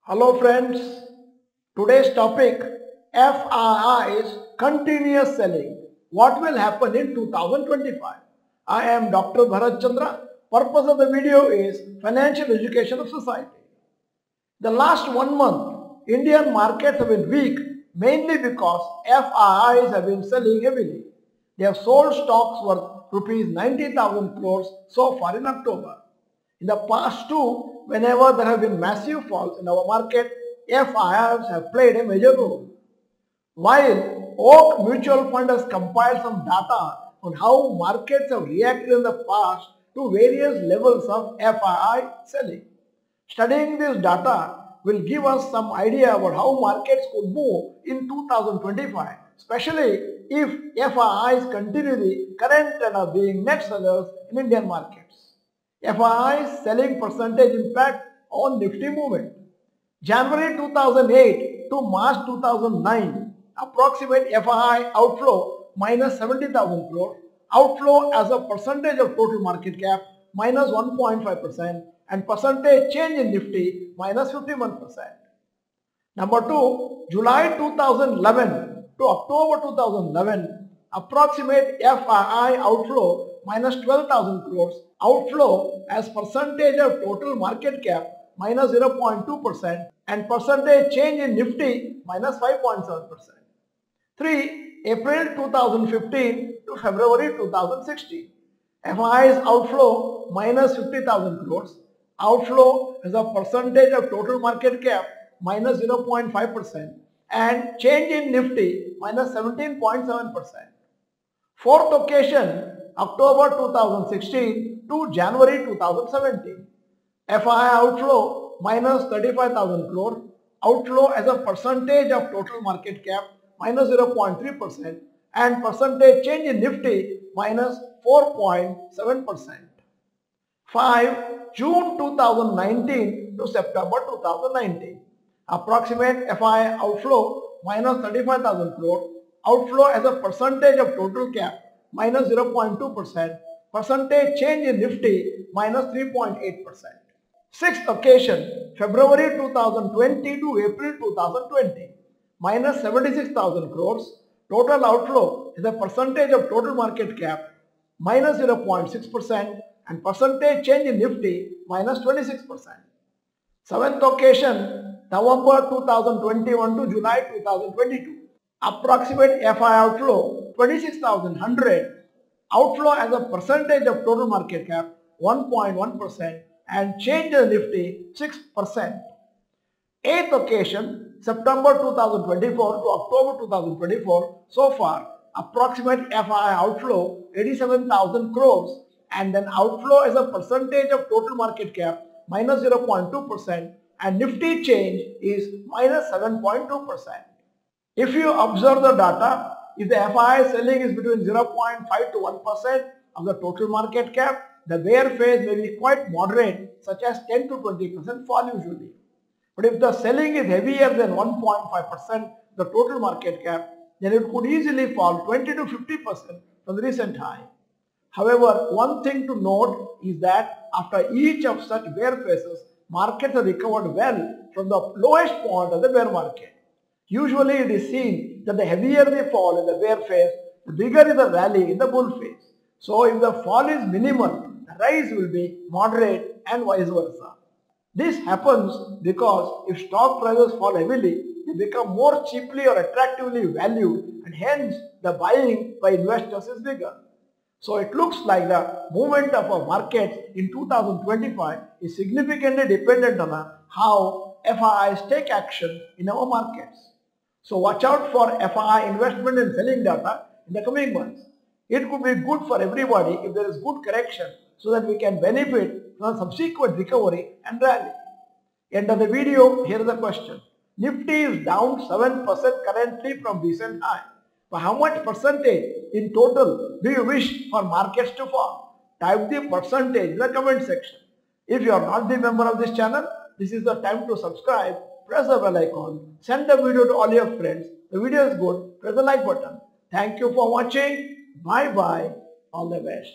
Hello friends, today's topic FII is continuous selling. What will happen in 2025? I am Dr. Bharath Chandra. Purpose of the video is financial education of society. The last 1 month, Indian markets have been weak mainly because FIIs have been selling heavily. They have sold stocks worth rupees 90,000 crores so far in October. In the past too, whenever there have been massive falls in our market, FIIs have played a major role. While Oak Mutual Fund has compiled some data on how markets have reacted in the past to various levels of FII selling. Studying this data will give us some idea about how markets could move in 2025, especially if FIIs continue the current trend of being net sellers in Indian markets. FII selling percentage impact on Nifty movement. January 2008 to March 2009, approximate FII outflow minus 70,000 crore, outflow as a percentage of total market cap minus 1.5% and percentage change in Nifty minus 51%. Number 2, July 2011 to October 2011, approximate FII outflow minus 12,000 crores, outflow as percentage of total market cap minus 0.2% and percentage change in Nifty minus 5.7%. 3. April 2015 to February 2016. FII's outflow minus 50,000 crores, outflow as a percentage of total market cap minus 0.5% and change in Nifty minus 17.7%. Fourth occasion, October 2016 to January 2017. FII outflow minus 35,000 crore, outflow as a percentage of total market cap minus 0.3% and percentage change in Nifty minus 4.7%. 5. June 2019 to September 2019. Approximate FII outflow minus 35,000 crore, outflow as a percentage of total cap minus 0.2%, percentage change in Nifty minus 3.8%. Sixth occasion, February 2020 to April 2020, minus 76,000 crores, total outflow is a percentage of total market cap minus 0.6% and percentage change in Nifty minus 26%. Seventh occasion, November 2021 to July 2022, approximate FII outflow 26,100, outflow as a percentage of total market cap 1.1% and change in Nifty 6%. Eighth occasion, September 2024 to October 2024, so far approximate FII outflow 87,000 crores and then outflow as a percentage of total market cap minus 0.2% and Nifty change is minus 7.2%. If you observe the data, if the FII selling is between 0.5 to 1% of the total market cap, the bear phase may be quite moderate, such as 10 to 20% fall usually. But if the selling is heavier than 1.5% the total market cap, then it could easily fall 20 to 50% from the recent high. However, one thing to note is that after each of such bear phases, markets have recovered well from the lowest point of the bear market. Usually it is seen that the heavier the fall in the bear phase, the bigger is the rally in the bull phase. So if the fall is minimal, the rise will be moderate and vice versa. This happens because if stock prices fall heavily, they become more cheaply or attractively valued and hence the buying by investors is bigger. So it looks like the movement of our markets in 2025 is significantly dependent on how FIIs take action in our markets. So watch out for FII investment and selling data in the coming months. It could be good for everybody if there is good correction so that we can benefit from subsequent recovery and rally. End of the video, here is the question. Nifty is down 7% currently from recent high. But how much percentage in total do you wish for markets to fall? Type the percentage in the comment section. If you are not the member of this channel, this is the time to subscribe, press the bell icon, send the video to all your friends. The video is good, press the like button. Thank you for watching. Bye bye. All the best.